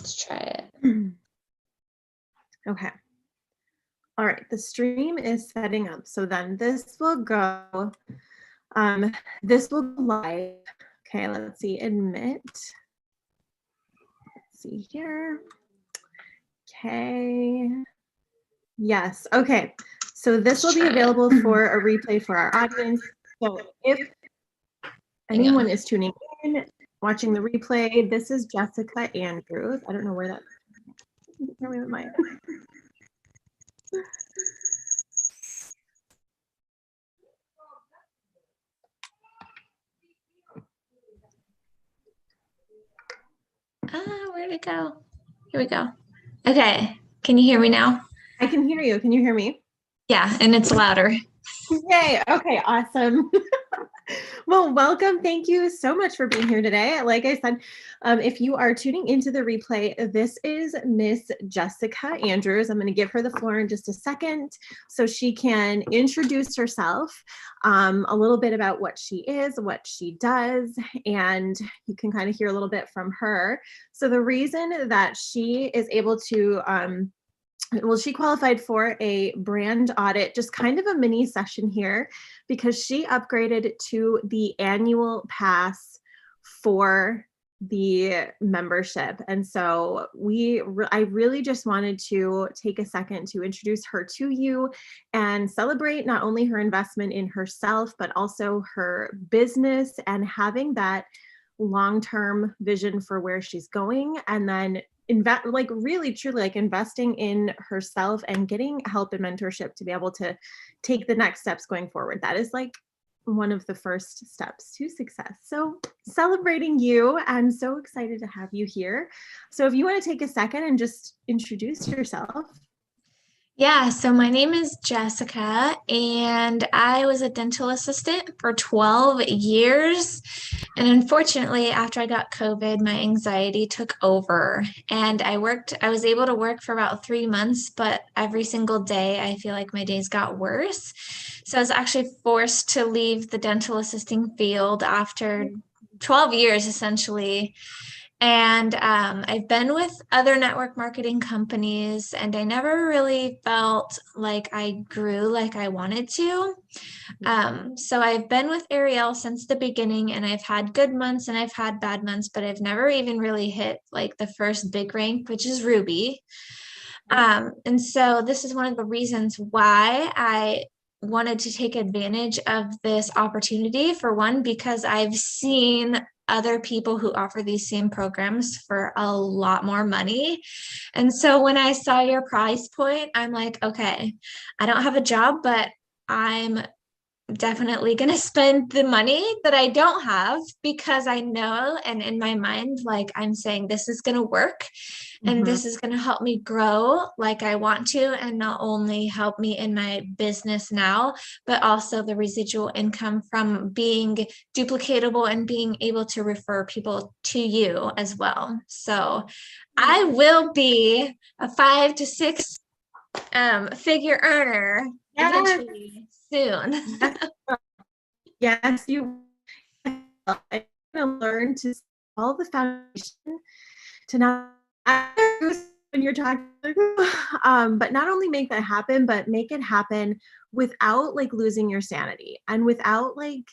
Let's try it. Okay. All right, the stream is setting up. So then this will go, this will go live. Okay, let's see, admit. Let's see here. Okay. Yes, okay. So this will be available for a replay for our audience. So if anyone is tuning in, watching the replay, this is Jessica Andrews. I don't know where that, where went my, where'd it go? Here we go. Okay, can you hear me now? I can hear you. Can you hear me? Yeah, and it's louder. Yay. Okay, awesome. Well, welcome. Thank you so much for being here today. Like I said, if you are tuning into the replay, this is Miss Jessica Andrews. I'm going to give her the floor in just a second so she can introduce herself, a little bit about what she is, what she does, and you can kind of hear a little bit from her. So the reason that she is able to well, she qualified for a brand audit, just kind of a mini session here, because she upgraded to the annual pass for the membership. And so I really just wanted to take a second to introduce her to you and celebrate not only her investment in herself, but also her business and having that long-term vision for where she's going, and then like really truly like investing in herself and getting help and mentorship to be able to take the next steps going forward. That is like one of the first steps to success. So celebrating you and so excited to have you here. So if you want to take a second and just introduce yourself. Yeah, so my name is Jessica, and I was a dental assistant for 12 years. And unfortunately, after I got COVID, my anxiety took over, and I was able to work for about 3 months, but every single day, I feel like my days got worse. So I was actually forced to leave the dental assisting field after 12 years, essentially. And I've been with other network marketing companies, and I never really felt like I grew like I wanted to. So I've been with Ariel since the beginning, and I've had good months and I've had bad months, but I've never even really hit like the first big rank, which is Ruby. And so this is one of the reasons why I wanted to take advantage of this opportunity. For one, because I've seen other people who offer these same programs for a lot more money. And so when I saw your price point, I'm like, okay, I don't have a job, but I'm definitely going to spend the money that I don't have, because I know, and in my mind, like I'm saying, this is going to work and this is going to help me grow like I want to, and not only help me in my business now, but also the residual income from being duplicatable and being able to refer people to you as well. So I will be a 5 to 6 figure earner eventually soon. Yes, you I'm going to learn to all the foundation to not when you're talking, but not only make that happen, but make it happen without like losing your sanity and without like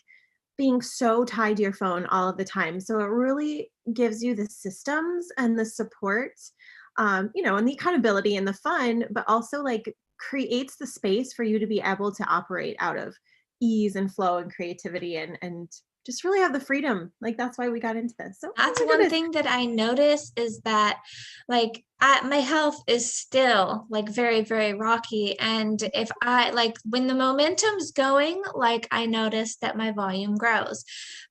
being so tied to your phone all of the time. So it really gives you the systems and the support, and the accountability and the fun, but also like creates the space for you to be able to operate out of ease and flow and creativity and just really have the freedom. Like that's why we got into this. So that's one thing that I notice is that like my health is still like very, very rocky. And if I like when the momentum's going, like I notice that my volume grows.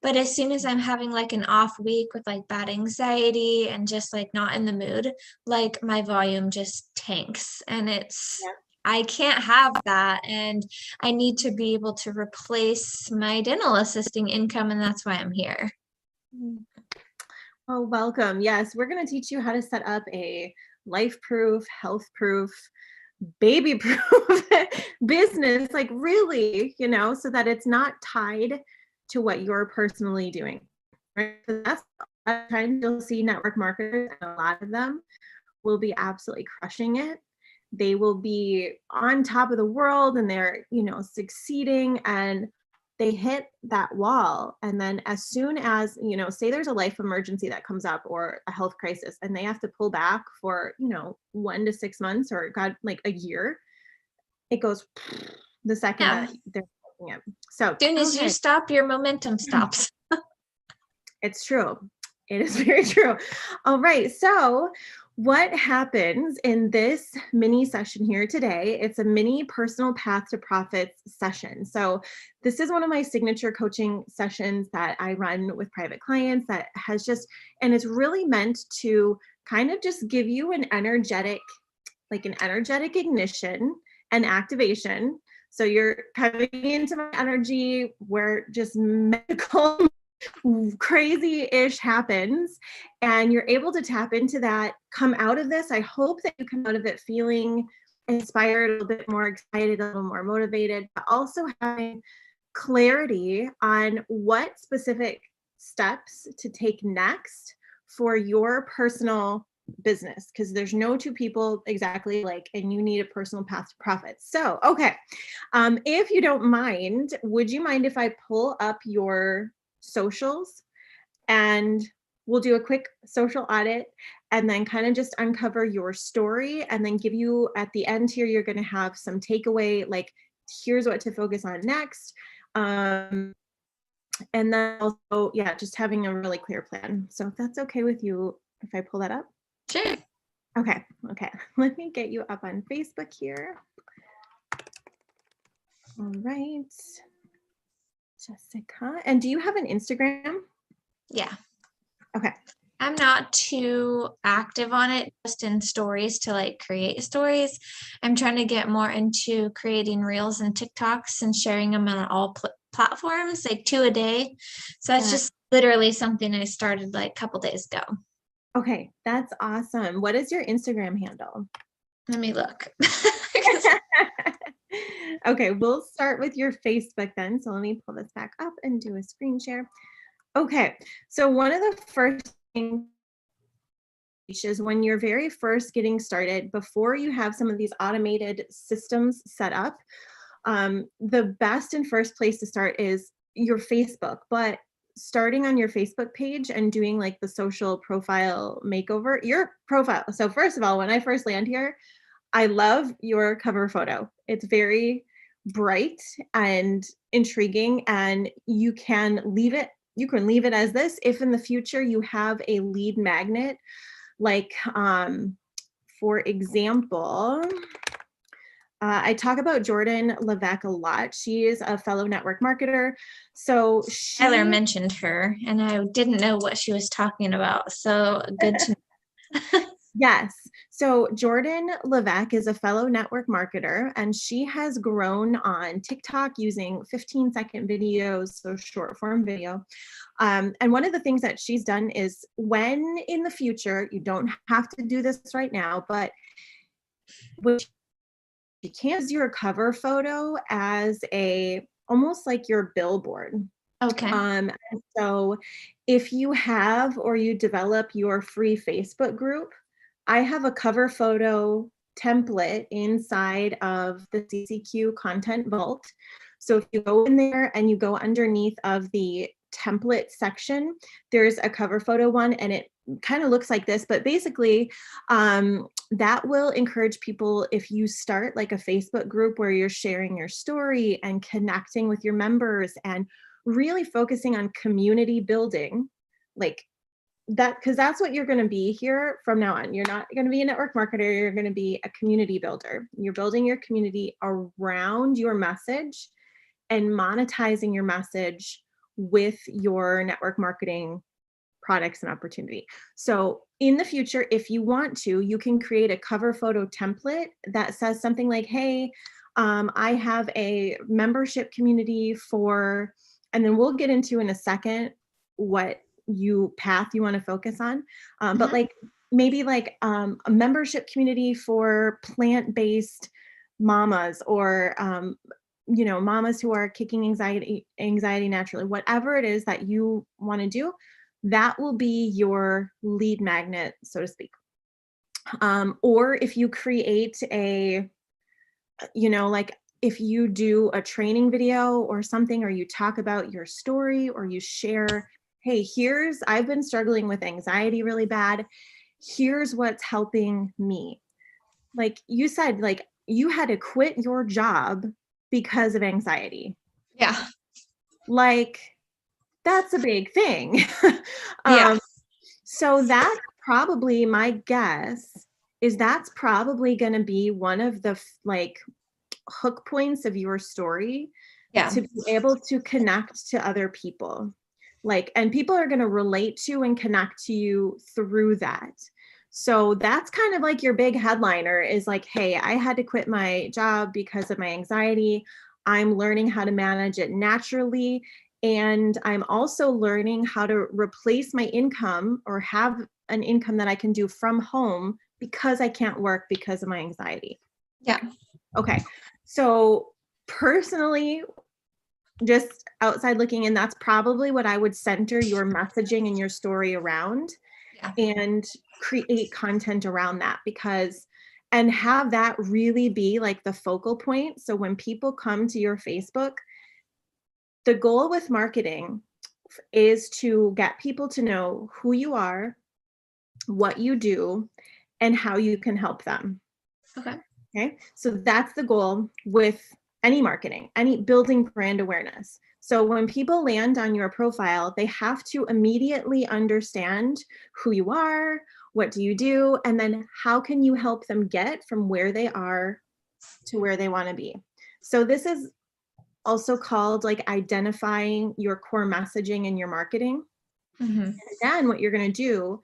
But as soon as I'm having like an off week with like bad anxiety and just like not in the mood, like my volume just tanks. And I can't have that. And I need to be able to replace my dental assisting income. And that's why I'm here. Oh, welcome. Yes, we're going to teach you how to set up a life-proof, health-proof, baby-proof business, like really, so that it's not tied to what you're personally doing. Right? So that's At times you'll see network marketers, and a lot of them will be absolutely crushing it. They will be on top of the world and they're, succeeding, and they hit that wall. And then as soon as, say there's a life emergency that comes up or a health crisis and they have to pull back for, 1 to 6 months or God, like a year, it goes the second Yeah. that they're it. So As soon as you stop, your momentum stops. It's true. It is very true. All right. So what happens in this mini session here today? It's a mini personal path to profits session. So this is one of my signature coaching sessions that I run with private clients that has just, and it's really meant to kind of just give you an energetic ignition and activation. So you're coming into my energy where just medical crazy-ish happens and you're able to tap into that, come out of this. I hope that you come out of it feeling inspired, a little bit more excited, a little more motivated, but also having clarity on what specific steps to take next for your personal business, because there's no two people exactly like, and you need a personal path to profit. So, okay. If you don't mind, would you mind if I pull up your socials and we'll do a quick social audit and then kind of just uncover your story and then give you at the end here, you're going to have some takeaway, like here's what to focus on next. And then also, yeah, just having a really clear plan. So if that's okay with you, if I pull that up. Sure. Okay. Let me get you up on Facebook here. All right. Jessica. And do you have an Instagram? Yeah. Okay. I'm not too active on it, just in stories to like create stories. I'm trying to get more into creating reels and TikToks and sharing them on all platforms, like 2 a day. So that's just literally something I started like a couple days ago. Okay, that's awesome. What is your Instagram handle? Let me look. Okay, we'll start with your Facebook then. So let me pull this back up and do a screen share. Okay, so one of the first things is when you're very first getting started, before you have some of these automated systems set up, the best and first place to start is your Facebook. But starting on your Facebook page and doing like the social profile makeover, your profile. So first of all, when I first land here, I love your cover photo. It's very bright and intriguing, and you can leave it as this if in the future you have a lead magnet, like for example, I talk about Jordan Levesque a lot. She is a fellow network marketer. So Tyler mentioned her and I didn't know what she was talking about. So good to know. Yes. So Jordan Levesque is a fellow network marketer, and she has grown on TikTok using 15-second videos, so short form video. And one of the things that she's done is, when in the future, you don't have to do this right now, but you can use your cover photo as almost like your billboard. Okay. So if you have or you develop your free Facebook group, I have a cover photo template inside of the CCQ content vault. So if you go in there and you go underneath of the template section, there's a cover photo one, and it kind of looks like this, but basically that will encourage people, if you start like a Facebook group where you're sharing your story and connecting with your members and really focusing on community building, like that, because that's what you're going to be here from now on. You're not going to be a network marketer, you're going to be a community builder. You're building your community around your message and monetizing your message with your network marketing products and opportunity. So in the future, if you want to, you can create a cover photo template that says something like, hey, I have a membership community for, and then we'll get into in a second what path you want to focus on. But like maybe like a membership community for plant-based mamas, or mamas who are kicking anxiety naturally, whatever it is that you want to do. that will be your lead magnet, so to speak. Or if you create a, like if you do a training video or something, or you talk about your story, or you share, hey, I've been struggling with anxiety really bad. Here's what's helping me. Like you said, like you had to quit your job because of anxiety. Yeah. Like that's a big thing. Yeah. So that's probably, my guess is that's probably going to be one of the like hook points of your story, Yeah. to be able to connect to other people. Like, and people are going to relate to and connect to you through that. So that's kind of like your big headliner is like, hey, I had to quit my job because of my anxiety. I'm learning how to manage it naturally. And I'm also learning how to replace my income or have an income that I can do from home because I can't work because of my anxiety. Yeah. Okay. So personally, just outside looking in, that's probably what I would center your messaging and your story around, Yeah. and create content around that, and have that really be like the focal point. So when people come to your Facebook, the goal with marketing is to get people to know who you are, what you do, and how you can help them. Okay. Okay. So that's the goal with any marketing, any building brand awareness. So when people land on your profile, they have to immediately understand who you are, what do you do, and then how can you help them get from where they are to where they want to be. So this is also called like identifying your core messaging in your marketing. Mm-hmm. And then what you're going to do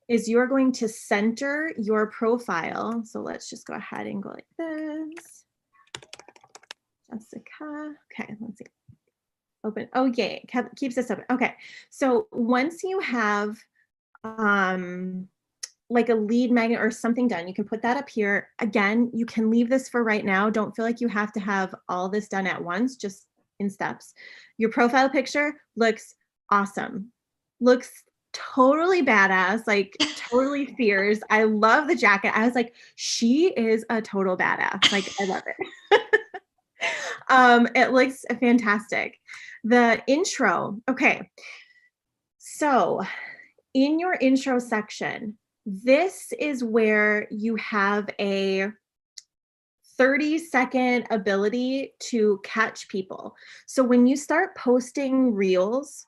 is you're going to center your profile. So let's just go ahead and go like this. Jessica. Okay, let's see. Open. Oh, yay. Keeps this open. Okay. So once you have like a lead magnet or something done, you can put that up here. Again, you can leave this for right now. Don't feel like you have to have all this done at once, just in steps. Your profile picture looks awesome. Looks totally badass, like totally fierce. I love the jacket. I was like, she is a total badass. Like, I love it. It looks fantastic. The intro. Okay. So in your intro section, this is where you have a 30-second ability to catch people. So when you start posting reels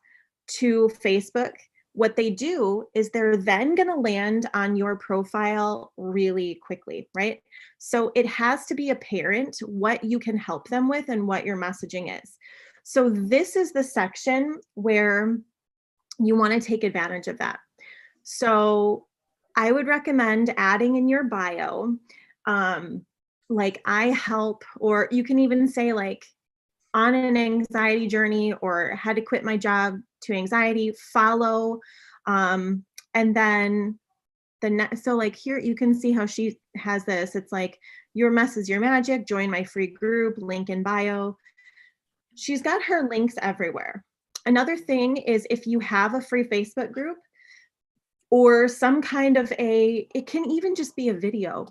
to Facebook, what they do is they're then going to land on your profile really quickly, right? So it has to be apparent what you can help them with and what your messaging is. So this is the section where you want to take advantage of that. So I would recommend adding in your bio, like I help, or you can even say like on an anxiety journey or had to quit my job to anxiety, follow. And then so like here you can see how she has this. It's like your mess is your magic, join my free group, link in bio. She's got her links everywhere. Another thing is if you have a free Facebook group or some kind of it can even just be a video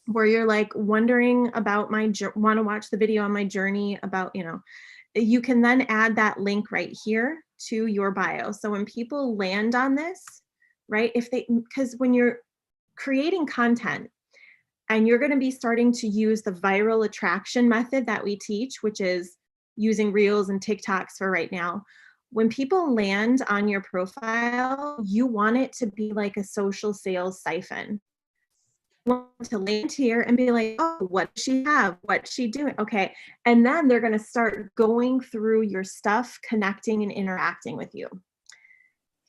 where you're like wondering about want to watch the video on my journey about, you can then add that link right here to your bio. So when people land on this, right, because when you're creating content and you're going to be starting to use the viral attraction method that we teach, which is using reels and TikToks for right now, when people land on your profile, you want it to be like a social sales siphon. To land here and be like, oh, what does she have? What's she doing? Okay. And then they're going to start going through your stuff, connecting and interacting with you.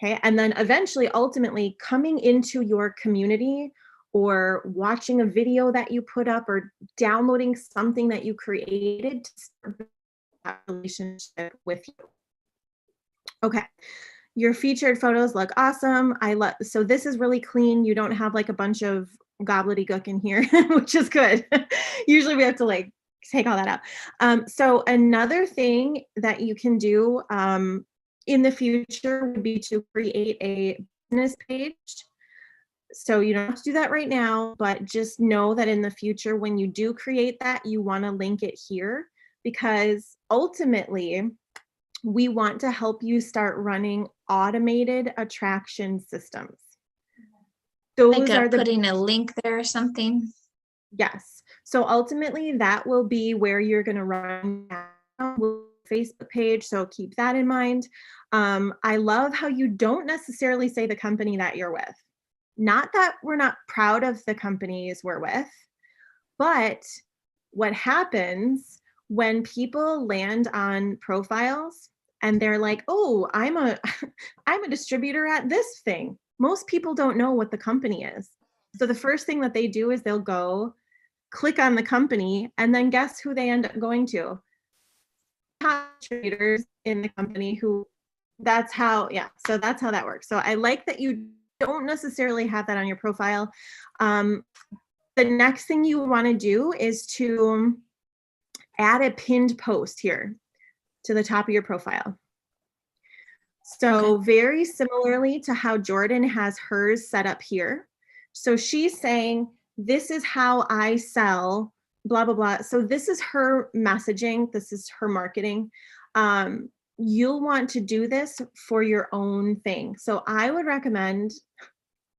Okay. And then eventually, ultimately coming into your community or watching a video that you put up or downloading something that you created to start that relationship with you. Okay. Your featured photos look awesome. So this is really clean. You don't have like a bunch of gobbledygook in here, which is good. Usually we have to like take all that out. So another thing that you can do in the future would be to create a business page. So you don't have to do that right now, but just know that in the future, when you do create that, you want to link it here, because ultimately we want to help you start running automated attraction systems. Like Those are the, putting a link there or something. yes. So ultimately that will be where you're going to run Facebook page. So keep that in mind. I love how you don't necessarily say the company that you're with. Not that we're not proud of the companies we're with, but what happens when people land on profiles and they're like, oh, I'm a I'm a distributor at this thing. Most people don't know what the company is. So the first thing that they do is they'll go click on the company, and then guess who they end up going to? Top distributors in the company who, that's how, yeah, so that's how that works. So I like that you don't necessarily have that on your profile. The next thing you want to do is to add a pinned post here to the top of your profile. So Okay. very similarly to how Jordan has hers set up here. So she's saying, this is how I sell, blah, blah, blah. So this is her messaging. This is her marketing. You'll want to do this for your own thing. So I would recommend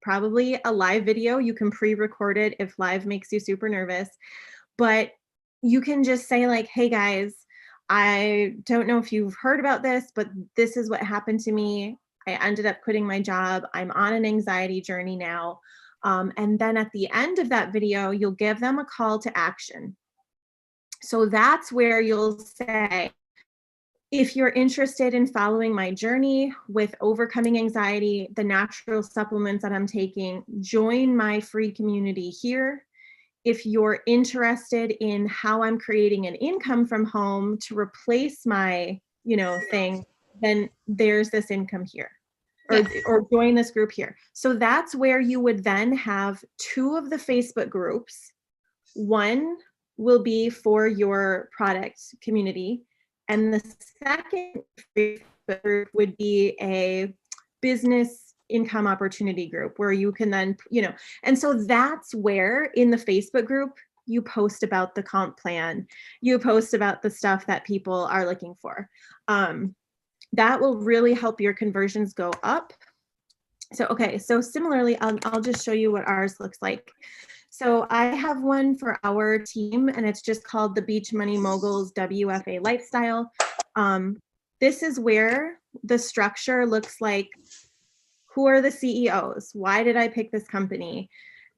probably a live video. You can pre-record it if live makes you super nervous, but you can just say like, hey guys, I don't know if you've heard about this, but this is what happened to me. I ended up quitting my job. I'm on an anxiety journey now. And then at the end of that video, you'll give them a call to action. So that's where you'll say, if you're interested in following my journey with overcoming anxiety, the natural supplements that I'm taking, join my free community here. If you're interested in how I'm creating an income from home to replace my, thing, then there's this income here. Or join this group here. So that's where you would then have two of the Facebook groups. One will be for your product community, and the second Facebook group would be a business income opportunity group where you can then, and so that's where in the Facebook group, you post about the comp plan, you post about the stuff that people are looking for. That will really help your conversions go up. So, okay, so similarly, I'll just show you what ours looks like. So I have one for our team, and it's just called the Beach Money Moguls WFA Lifestyle. This is where the structure looks like, who are the CEOs? Why did I pick this company?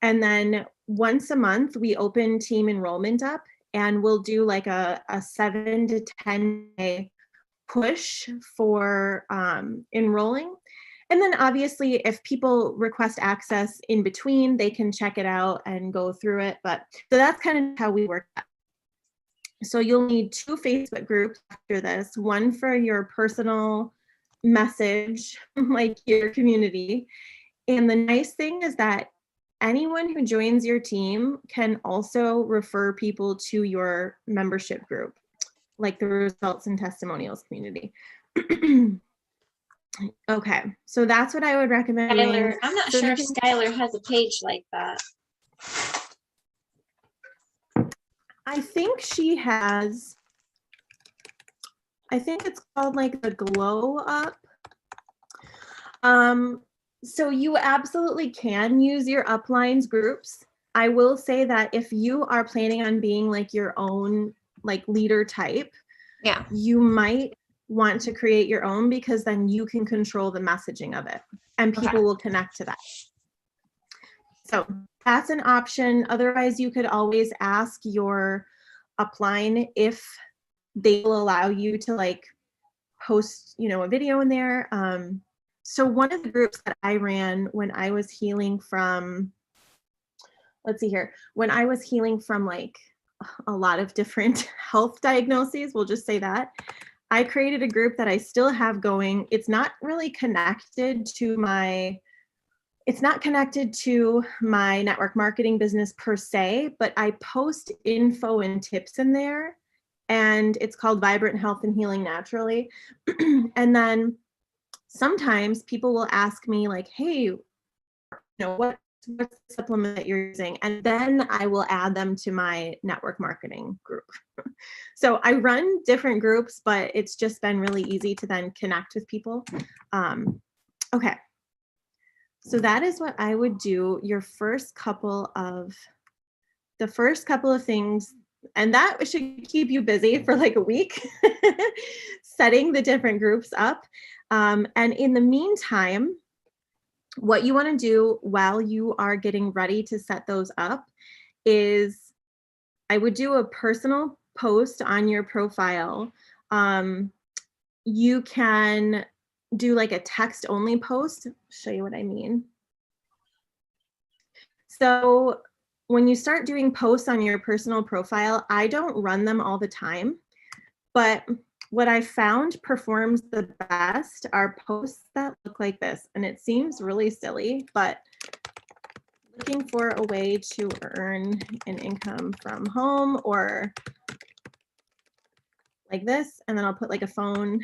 And then once a month, we open team enrollment up, and we'll do like a 7 to 10 day push for enrolling. And then obviously if people request access in between, they can check it out and go through it. But so that's kind of how we work that. So you'll need 2 Facebook groups after this, one for your personal message, like your community. And the nice thing is that anyone who joins your team can also refer people to your membership group, like the results and testimonials community. Okay, so that's what I would recommend. Skylar, I'm not sure if Skylar has a page like that. I think she has, I think it's called like the Glow Up. So you absolutely can use your uplines groups. I will say that if you are planning on being like your own like leader type, Yeah, you might want to create your own, because then you can control the messaging of it and people will connect to that. So that's an option. Otherwise, you could always ask your upline if they will allow you to like post, a video in there. So one of the groups that I ran when I was healing from, let's see here, when I was healing from like a lot of different health diagnoses, we'll just say that, I created a group that I still have going. It's not really connected to my, network marketing business per se, but I post info and tips in there, and it's called Vibrant Health and Healing Naturally. And then sometimes people will ask me like, hey, what's the supplement that you're using? And then I will add them to my network marketing group. So I run different groups, but it's just been really easy to then connect with people. Okay. So that is what I would do. The first couple of things, and that should keep you busy for like a week, setting the different groups up. And in the meantime, what you want to do while you are getting ready to set those up is I would do a personal post on your profile. You can do like a text only post. I'll show you what I mean. So when you start doing posts on your personal profile, I don't run them all the time, but what I found performs the best are posts that look like this. And it seems really silly, but looking for a way to earn an income from home, or like this. And then I'll put like a phone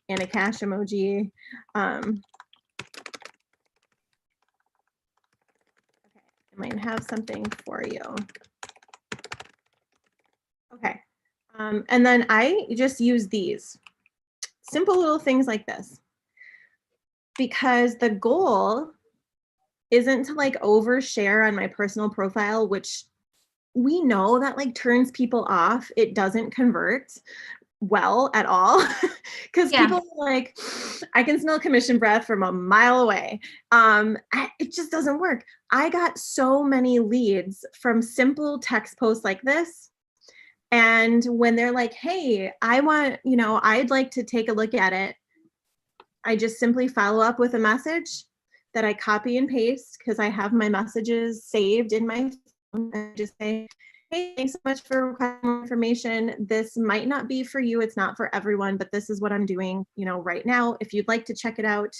and a cash emoji. Okay, I might have something for you. Okay. And then I just use these simple little things like this, because the goal isn't to like overshare on my personal profile, which we know that like turns people off. It doesn't convert well at all, because people are like, I can smell commission breath from a mile away. It just doesn't work. I got so many leads from simple text posts like this. And when they're like, hey, I'd like to take a look at it, I just simply follow up with a message that I copy and paste, because I have my messages saved in my phone, and just say, hey, thanks so much for requesting more information. This might not be for you. It's not for everyone, but this is what I'm doing, right now. If you'd like to check it out,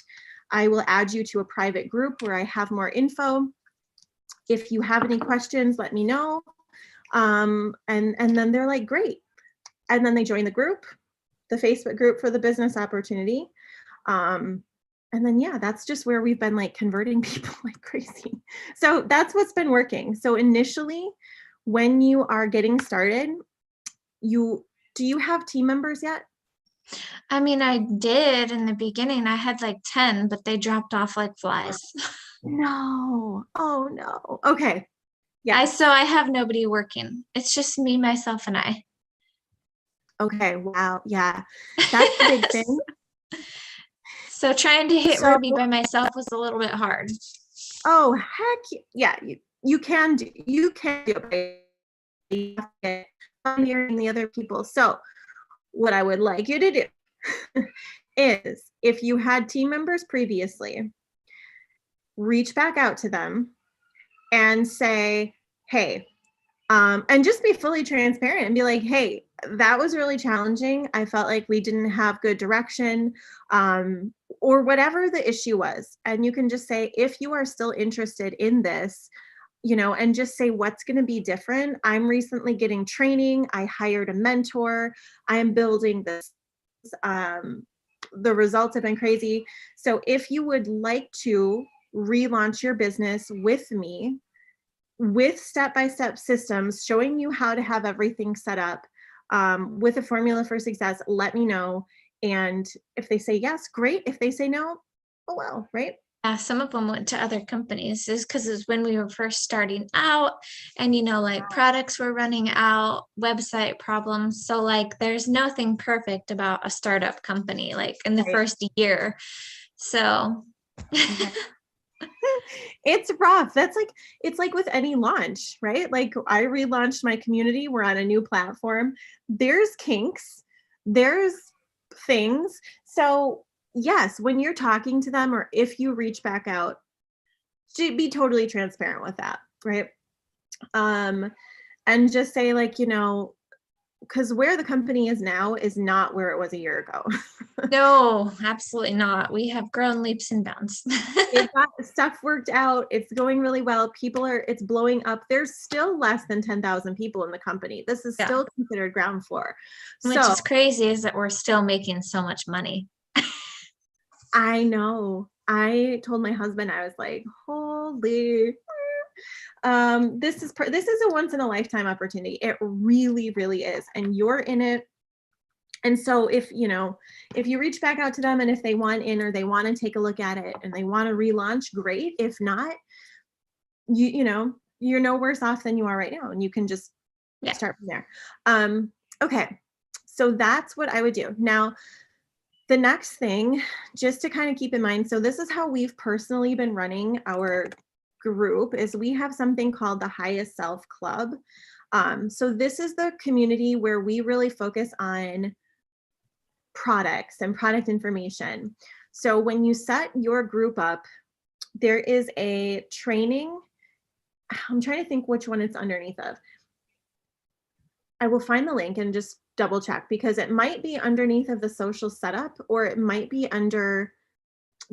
I will add you to a private group where I have more info. If you have any questions, let me know. And then they're like, great. And then they join the group, the Facebook group for the business opportunity. And then, yeah, that's just where we've been like converting people like crazy. So that's what's been working. So initially, when you are getting started, do you have team members yet? I mean, I did in the beginning. I had like 10, but they dropped off like flies. No. Oh, no. Okay. Yeah. So I have nobody working. It's just me, myself, and I. Okay. Wow. Yeah. That's the big thing. So trying to hit Ruby by myself was a little bit hard. Oh, heck yeah. You can do it. You have to get hearing the other people. So what I would like you to do is, if you had team members previously, reach back out to them and say, hey, and just be fully transparent and be like, hey, that was really challenging. I felt like we didn't have good direction, or whatever the issue was. And you can just say, if you are still interested in this, and just say what's going to be different. I'm recently getting training. I hired a mentor. I am building this. The results have been crazy. So if you would like to relaunch your business with me, with step-by-step systems, showing you how to have everything set up, with a formula for success, let me know. And if they say yes, great. If they say no, oh well, right? Yeah, some of them went to other companies, is because it's when we were first starting out, and like products were running out, website problems. So like there's nothing perfect about a startup company, like in the first year. So it's rough. It's like with any launch, right? Like I relaunched my community. We're on a new platform. There's kinks, there's things. So yes, when you're talking to them, or if you reach back out, be totally transparent with that, right? And just say like, because where the company is now is not where it was a year ago. No, absolutely not. We have grown leaps and bounds. It got stuff worked out. It's going really well. It's blowing up. There's still less than 10,000 people in the company. This is still considered ground floor. Which is crazy, is that we're still making so much money. I know. I told my husband, I was like, holy, this is a once in a lifetime opportunity. It really, really is. And you're in it. And so if, if you reach back out to them and if they want in or they want to take a look at it and they want to relaunch, great. If not, you're no worse off than you are right now. And you can just Yeah. start from there. Okay. So that's what I would do. Now, the next thing, just to kind of keep in mind, so this is how we've personally been running our group, is we have something called the Highest Self Club. So this is the community where we really focus on products and product information. So when you set your group up, there is a training. I'm trying to think which one it's underneath of. I will find the link and just double check, because it might be underneath of the social setup or it might be under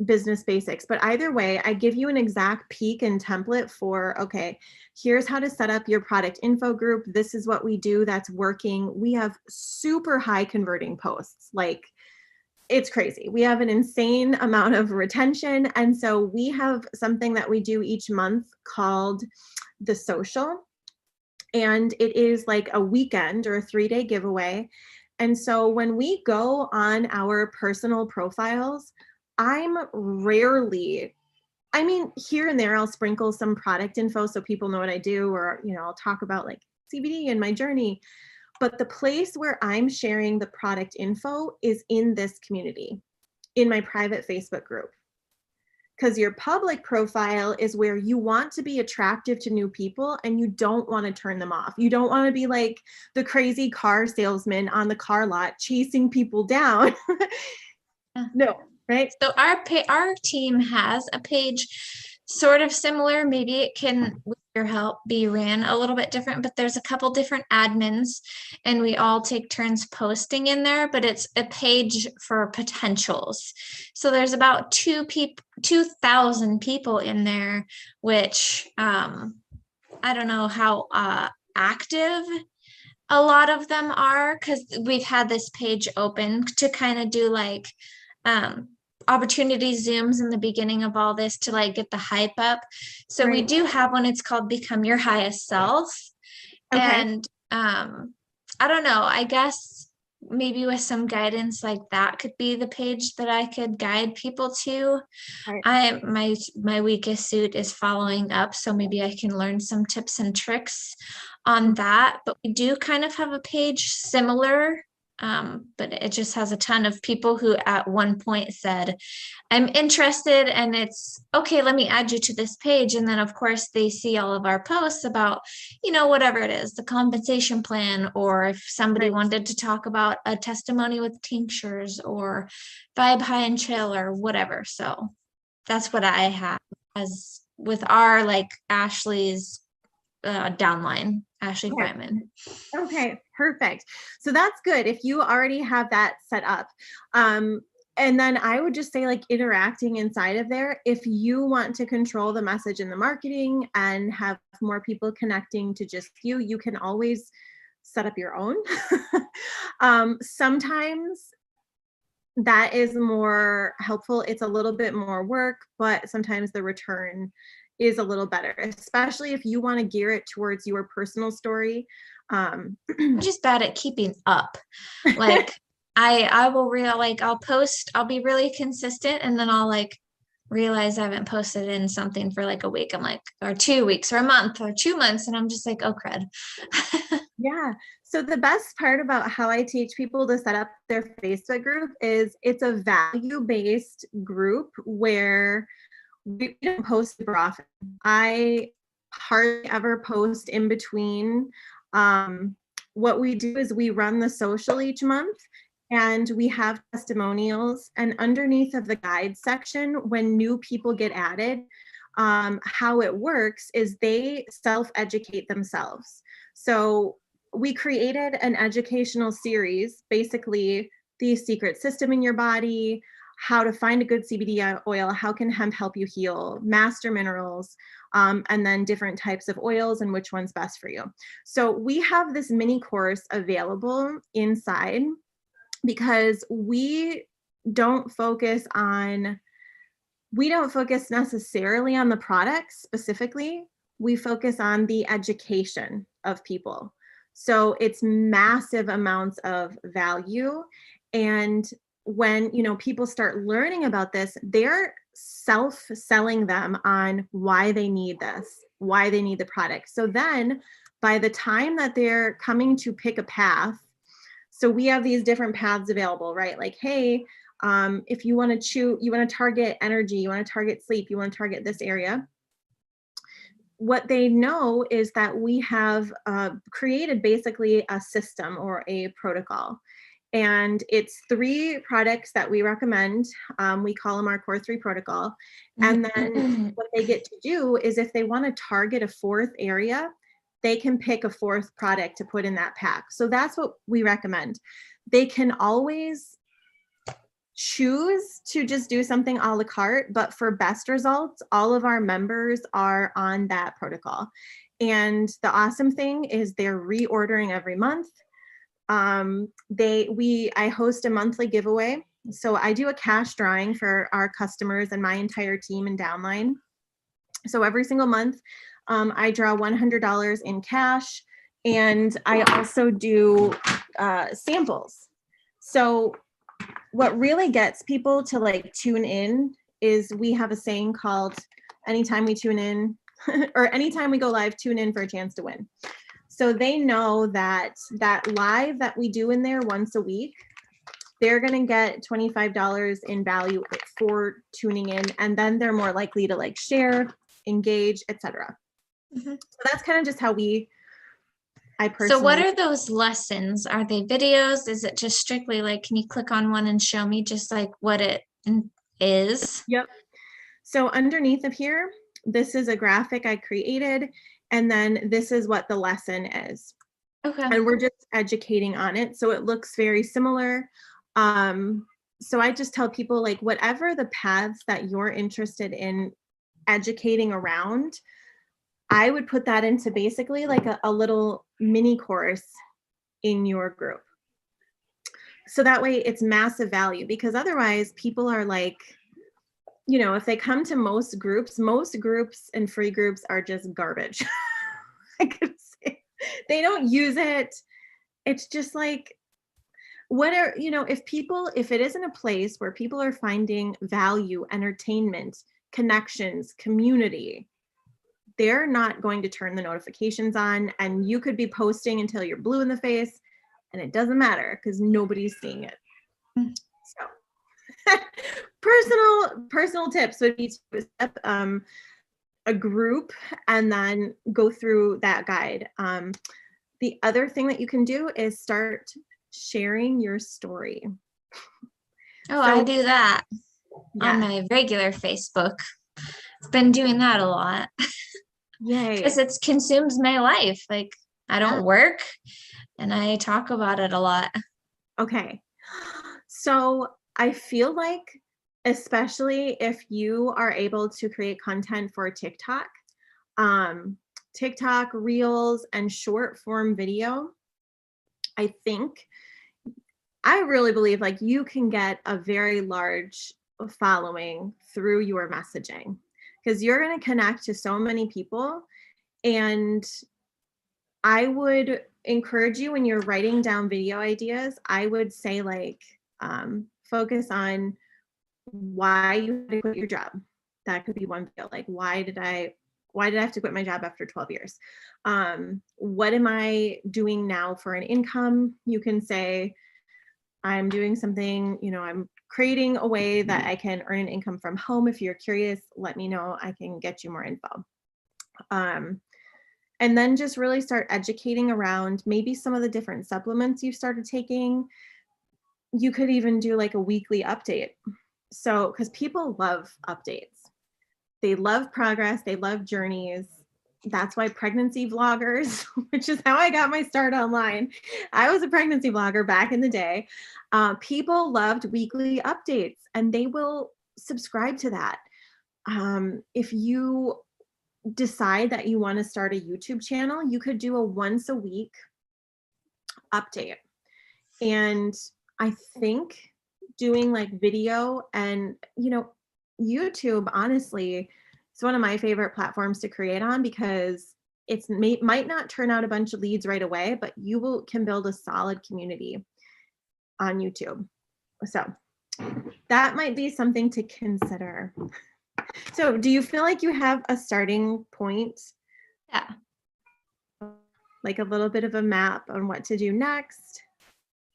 business basics. But either way, I give you an exact peek and template for, okay, here's how to set up your product info group. This is what we do that's working. We have super high converting posts. Like, it's crazy. We have an insane amount of retention. And so we have something that we do each month called the social. And it is like a weekend or a 3-day giveaway. And so when we go on our personal profiles, I'm rarely, I mean, here and there, I'll sprinkle some product info so people know what I do, or, I'll talk about like CBD and my journey. But the place where I'm sharing the product info is in this community, in my private Facebook group. Because your public profile is where you want to be attractive to new people and you don't want to turn them off. You don't want to be like the crazy car salesman on the car lot chasing people down. No, right? So our team has a page sort of similar. Maybe it can, with your help, be ran a little bit different, but there's a couple different admins and we all take turns posting in there, but it's a page for potentials. So there's about 2,000 people in there, which I don't know how active a lot of them are, because we've had this page open to kind of do like opportunity zooms in the beginning of all this to like get the hype up. So we do have one, it's called Become Your Highest Self. Okay. And I don't know, I guess maybe with some guidance like that could be the page that I could guide people to. Right. My weakest suit is following up, so maybe I can learn some tips and tricks on that. But we do kind of have a page similar, but it just has a ton of people who at one point said, I'm interested, and it's okay, let me add you to this page. And then of course they see all of our posts about, whatever it is, the compensation plan, or if somebody wanted to talk about a testimony with tinctures or vibe high and chill or whatever. So that's what I have as with our like Ashley's downline, Ashley Fryman. Okay, perfect. So that's good if you already have that set up. And then I would just say, like, interacting inside of there, if you want to control the message and the marketing and have more people connecting to just you, you can always set up your own. Sometimes that is more helpful. It's a little bit more work, but sometimes the return is a little better, especially if you want to gear it towards your personal story. I'm just bad at keeping up. Like I will I'll post, I'll be really consistent, and then I'll like realize I haven't posted in something for like a week. I'm like, or 2 weeks or a month or 2 months. And I'm just like, oh crud. Yeah. So the best part about how I teach people to set up their Facebook group is it's a value-based group where we don't post super often. I hardly ever post in between. What we do is we run the social each month and we have testimonials, and underneath of the guide section, when new people get added, how it works is they self-educate themselves. So we created an educational series, basically the secret system in your body, how to find a good CBD oil, how can hemp help you heal, master minerals, and then different types of oils and which one's best for you. So we have this mini course available inside because we don't focus on, we don't focus necessarily on the products specifically. We focus on the education of people. So it's massive amounts of value. And when, you know, people start learning about this, they're self-selling them on why they need this, why they need the product. So then by the time that they're coming to pick a path, so we have these different paths available, right? Like, hey, if you want to you want to target energy, you want to target sleep, you want to target this area. What they know is that we have created basically a system or a protocol. And it's 3 products that we recommend. We call them our core 3 protocol. And then what they get to do is if they want to target a 4th area, they can pick a 4th product to put in that pack. So that's what we recommend. They can always choose to just do something a la carte, but for best results, all of our members are on that protocol. And the awesome thing is they're reordering every month. I host a monthly giveaway. So I do a cash drawing for our customers and my entire team in downline. So every single month, I draw $100 in cash, and I also do samples. So what really gets people to like tune in is we have a saying called anytime we tune in or anytime we go live, tune in for a chance to win. So they know that that live that we do in there once a week, they're going to get $25 in value for tuning in. And then they're more likely to like share, engage, etc. So that's kind of just how I personally. So what are those lessons? Are they videos? Is it just strictly like, can you click on one and show me just like what it is? Yep. So underneath of here, this is a graphic I created, and then this is what the lesson is. Okay. And we're just educating on it. So it looks very similar. So I just tell people like whatever the paths that you're interested in educating around, I would put that into basically like a little mini course in your group. So that way it's massive value, because otherwise people are like, you know, if they come to most groups and free groups are just garbage. I could say they don't use it. It's just like, what are, you know, if it isn't a place where people are finding value, entertainment, connections, community, they're not going to turn the notifications on, and you could be posting until you're blue in the face and it doesn't matter because nobody's seeing it. So personal tips would be to set a group and then go through that guide. The other thing that you can do is start sharing your story. Oh, I do that on my regular Facebook. I've been doing that a lot. Yay. Because it consumes my life. Like I don't work and I talk about it a lot. Okay. So I feel like, especially if you are able to create content for TikTok, TikTok Reels and short form video, I really believe like you can get a very large following through your messaging, because you're going to connect to so many people. And I would encourage you, when you're writing down video ideas, I would say like focus on why you had to quit your job. That could be one video. Like, why did I have to quit my job after 12 years? What am I doing now for an income? You can say, I'm doing something, you know, I'm creating a way that I can earn an income from home. If you're curious, let me know. I can get you more info. And then just really start educating around maybe some of the different supplements you've started taking. You could even do like a weekly update. So, because people love updates. They love progress. They love journeys. That's why pregnancy vloggers, which is how I got my start online. I was a pregnancy vlogger back in the day. People loved weekly updates, and they will subscribe to that. If you decide that you want to start a YouTube channel, you could do a once a week update. And I think doing like video. And, YouTube, honestly, it's one of my favorite platforms to create on because might not turn out a bunch of leads right away, but can build a solid community on YouTube. So that might be something to consider. So do you feel like you have a starting point? Yeah. Like a little bit of a map on what to do next?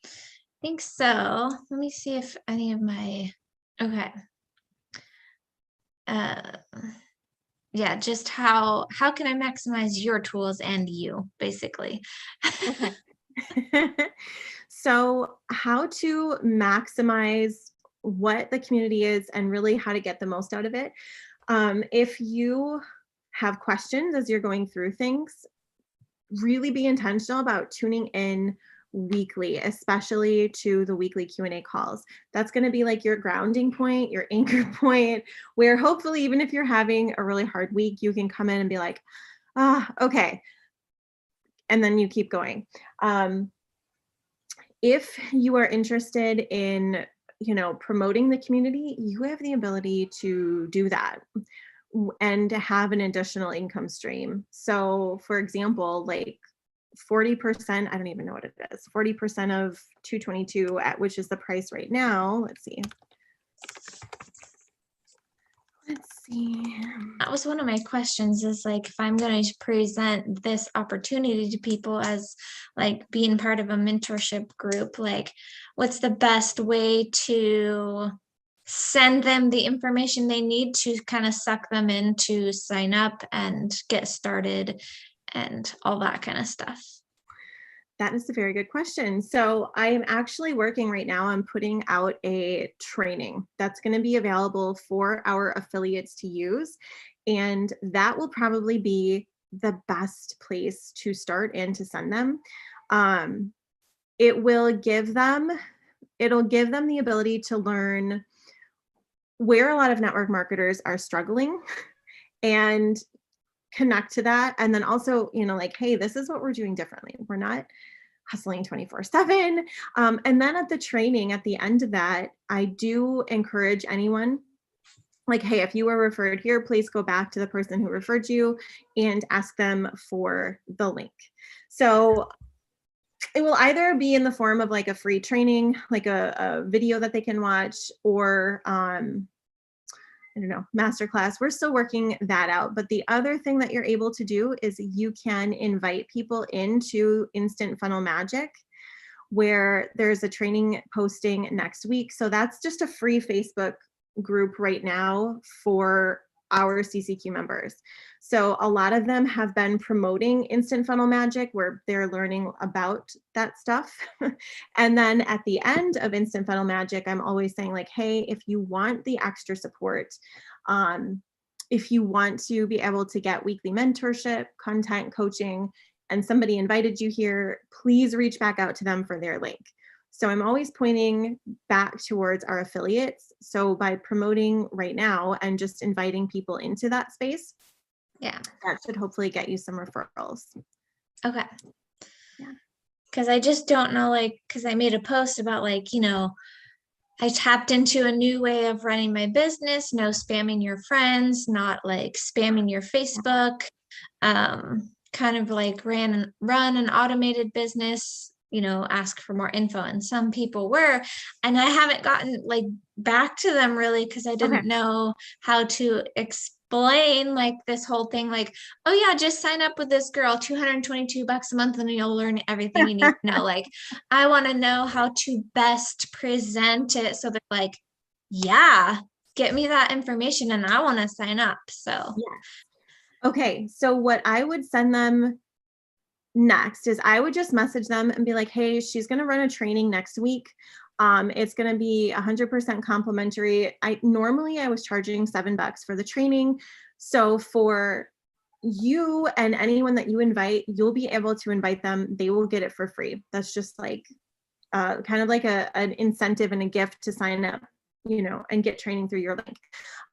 I think so. Let me see if any of okay. Yeah, just how can I maximize your tools and you, basically. Okay. So how to maximize what the community is and really how to get the most out of it. If you have questions as you're going through things, really be intentional about tuning in weekly, especially to the weekly Q&A calls. That's going to be like your grounding point, your anchor point, where hopefully even if you're having a really hard week, you can come in and be like, okay. And then you keep going. If you are interested in, promoting the community, you have the ability to do that and to have an additional income stream. So for example, like 40%, I don't even know what it is, 40% of 222 at which is the price right now. Let's see. That was one of my questions, is like, if I'm going to present this opportunity to people as like being part of a mentorship group, like what's the best way to send them the information they need to kind of suck them in to sign up and get started and all that kind of stuff? That is a very good question. So I am actually working right now on putting out a training that's going to be available for our affiliates to use. And that will probably be the best place to start and to send them. It'll give them the ability to learn where a lot of network marketers are struggling and connect to that. And then also, like, hey, this is what we're doing differently. We're not hustling 24/7. And then at the training, at the end of that, I do encourage anyone, like, hey, if you were referred here, please go back to the person who referred you and ask them for the link. So it will either be in the form of like a free training, like a video that they can watch, or I don't know, masterclass. We're still working that out. But the other thing that you're able to do is you can invite people into Instant Funnel Magic, where there's a training posting next week. So that's just a free Facebook group right now for our CCQ members. So a lot of them have been promoting Instant Funnel Magic, where they're learning about that stuff. And then at the end of Instant Funnel Magic, I'm always saying like, hey, if you want the extra support, if you want to be able to get weekly mentorship, content coaching, and somebody invited you here, please reach back out to them for their link. So I'm always pointing back towards our affiliates. So by promoting right now and just inviting people into that space, Yeah, that should hopefully get you some referrals. okay. Yeah. Because I just don't know, like, because I made a post about like, I tapped into a new way of running my business, no spamming your friends, not like spamming your Facebook, kind of like run an automated business, ask for more info. And some people were, and I haven't gotten like back to them really because I didn't know how to explain like this whole thing, like, oh yeah, just sign up with this girl, $222 a month, and you'll learn everything you need to know. Like, I want to know how to best present it so they're like, yeah, get me that information and I want to sign up. So yeah. Okay, so what I would send them next is I would just message them and be like, hey, she's going to run a training next week. It's going to be 100% complimentary. I was charging $7 for the training. So for you and anyone that you invite, you'll be able to invite them. They will get it for free. That's just like kind of like an incentive and a gift to sign up, and get training through your link.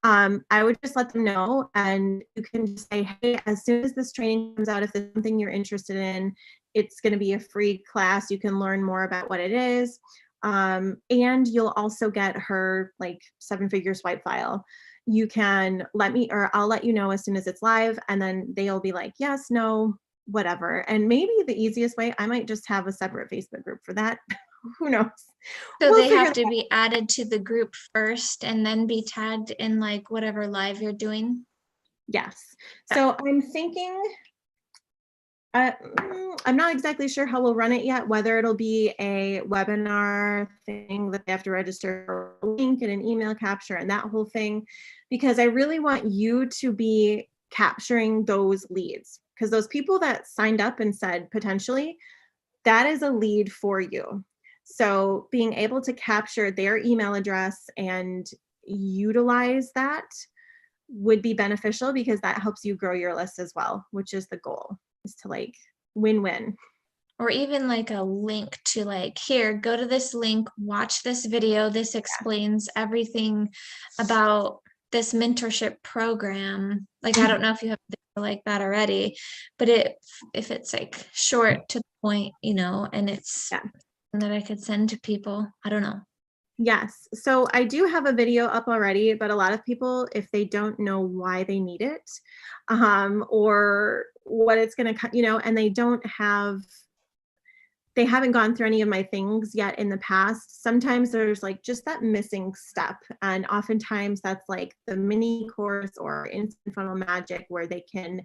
I would just let them know, and you can just say, hey, as soon as this training comes out, if there's something you're interested in, it's going to be a free class. You can learn more about what it is. And you'll also get her like 7-figure swipe file. You can let me, or I'll let you know as soon as it's live, and then they'll be like, yes, no, whatever. And maybe the easiest way, I might just have a separate Facebook group for that. Who knows? So We'll they figure have that to out. be added to the group first and then be tagged in like whatever live you're doing. Yes. Okay. So I'm thinking, I'm not exactly sure how we'll run it yet, whether it'll be a webinar thing that they have to register for a link and an email capture and that whole thing, because I really want you to be capturing those leads, because those people that signed up and said potentially, that is a lead for you. So being able to capture their email address and utilize that would be beneficial, because that helps you grow your list as well, which is the goal, is to like win-win. Or even like a link to like, here, go to this link, watch this video. This explains everything about this mentorship program. Like, I don't know if you have a video like that already, but if it's like short to the point, and it's Yeah. that I could send to people. I don't know. Yes. So I do have a video up already, but a lot of people, if they don't know why they need it, or what it's going to, and they haven't gone through any of my things yet in the past, sometimes there's like just that missing step. And oftentimes that's like the mini course or instant funnel magic, where they can,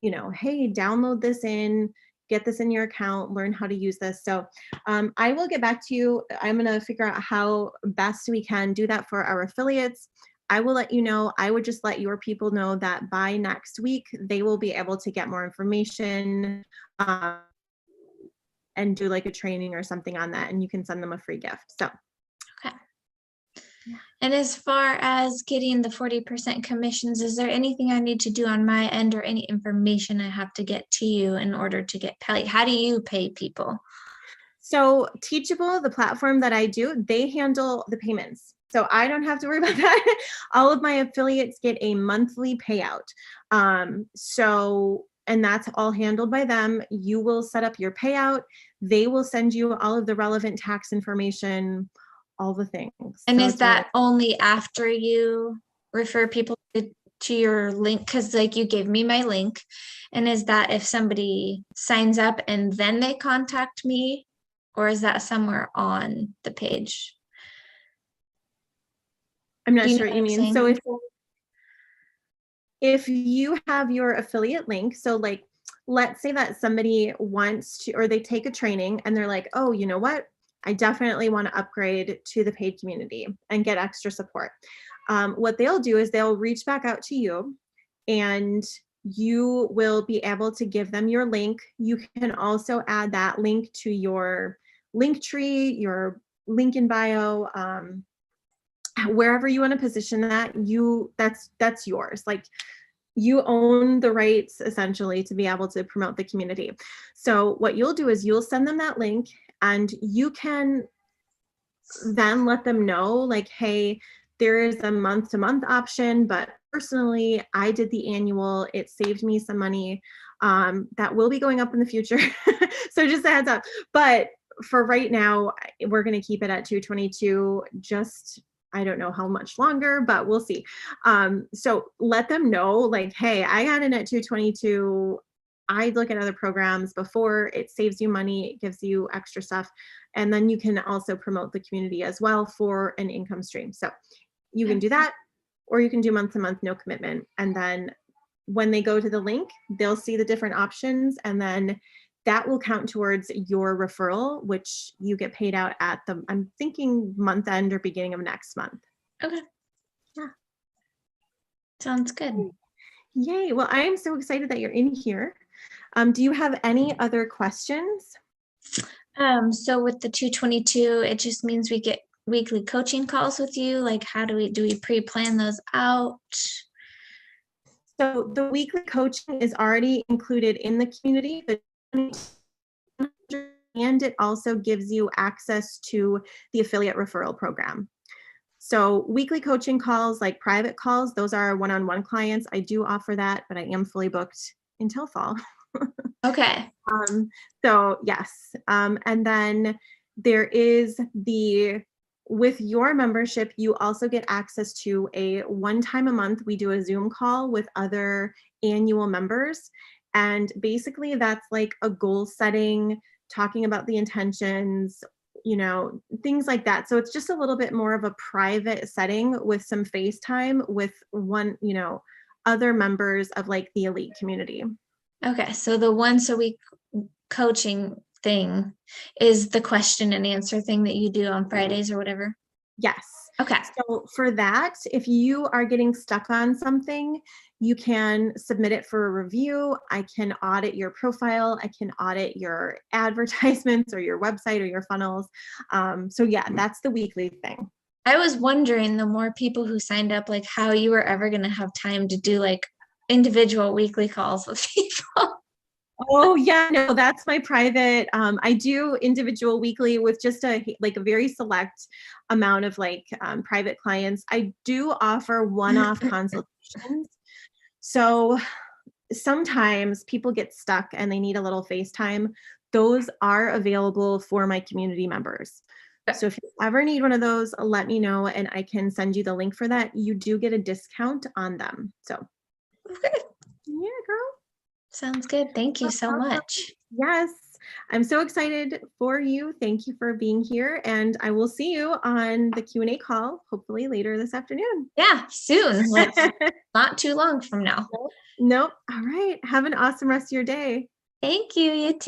hey, download this get this in your account, learn how to use this. So I will get back to you. I'm going to figure out how best we can do that for our affiliates. I will let you know. I would just let your people know that by next week, they will be able to get more information, and do like a training or something on that, and you can send them a free gift. So, Okay. yeah. And as far as getting the 40% commissions, is there anything I need to do on my end or any information I have to get to you in order to get paid? How do you pay people? So Teachable, the platform that I do, they handle the payments. So I don't have to worry about that. All of my affiliates get a monthly payout. And that's all handled by them. You will set up your payout. They will send you all of the relevant tax information, all the things. And So is it's really, that only after you refer people to your link? Because like you gave me my link. And is that if somebody signs up and then they contact me? Or is that somewhere on the page? I'm Do not you know sure what what you I'm mean. So saying? if you have your affiliate link, so like, let's say that somebody wants to, or they take a training and they're like, oh, you know what? I definitely want to upgrade to the paid community and get extra support. What they'll do is they'll reach back out to you, and you will be able to give them your link. You can also add that link to your link tree, your link in bio, wherever you want to position that. That's yours. Like, you own the rights essentially to be able to promote the community. So what you'll do is you'll send them that link, and you can then let them know like, hey, there is a month-to-month option, but personally I did the annual. It saved me some money, that will be going up in the future. So just a heads up. But for right now, we're going to keep it at 222. Just, I don't know how much longer, but we'll see. So let them know like, hey, I got in at 222. I look at other programs before. It saves you money. It gives you extra stuff. And then you can also promote the community as well for an income stream. So you can do that, or you can do month to month, no commitment. And then when they go to the link, they'll see the different options, and then that will count towards your referral, which you get paid out at I'm thinking month end or beginning of next month. Okay. Yeah. Sounds good. Yay. Well, I am so excited that you're in here. Do you have any other questions? So with the 222, it just means we get weekly coaching calls with you. Like, how do we pre-plan those out? So the weekly coaching is already included in the community, and it also gives you access to the affiliate referral program. So weekly coaching calls, like private calls, those are one-on-one clients. I do offer that, but I am fully booked until fall. Okay. So yes. And then there is with your membership, you also get access to a one time a month, we do a Zoom call with other annual members. And basically that's like a goal setting, talking about the intentions, things like that. So it's just a little bit more of a private setting with some FaceTime with other members of like the elite community. Okay, so the once a week coaching thing is the question and answer thing that you do on Fridays or whatever? Yes. Okay. So for that, if you are getting stuck on something, you can submit it for a review. I can audit your profile. I can audit your advertisements or your website or your funnels. So yeah, that's the weekly thing. I was wondering, the more people who signed up, like how you were ever going to have time to do like individual weekly calls with people. Oh yeah, no, that's my private. I do individual weekly with just a very select amount of private clients. I do offer one-off consultations. So sometimes people get stuck and they need a little FaceTime. Those are available for my community members. So if you ever need one of those, let me know and I can send you the link for that. You do get a discount on them. So Okay. yeah, girl. Sounds good. Thank you so much. Yes, I'm so excited for you. Thank you for being here, and I will see you on the Q&A call, hopefully later this afternoon. Yeah, soon. Like not too long from now. Nope. All right. Have an awesome rest of your day. Thank you. You too.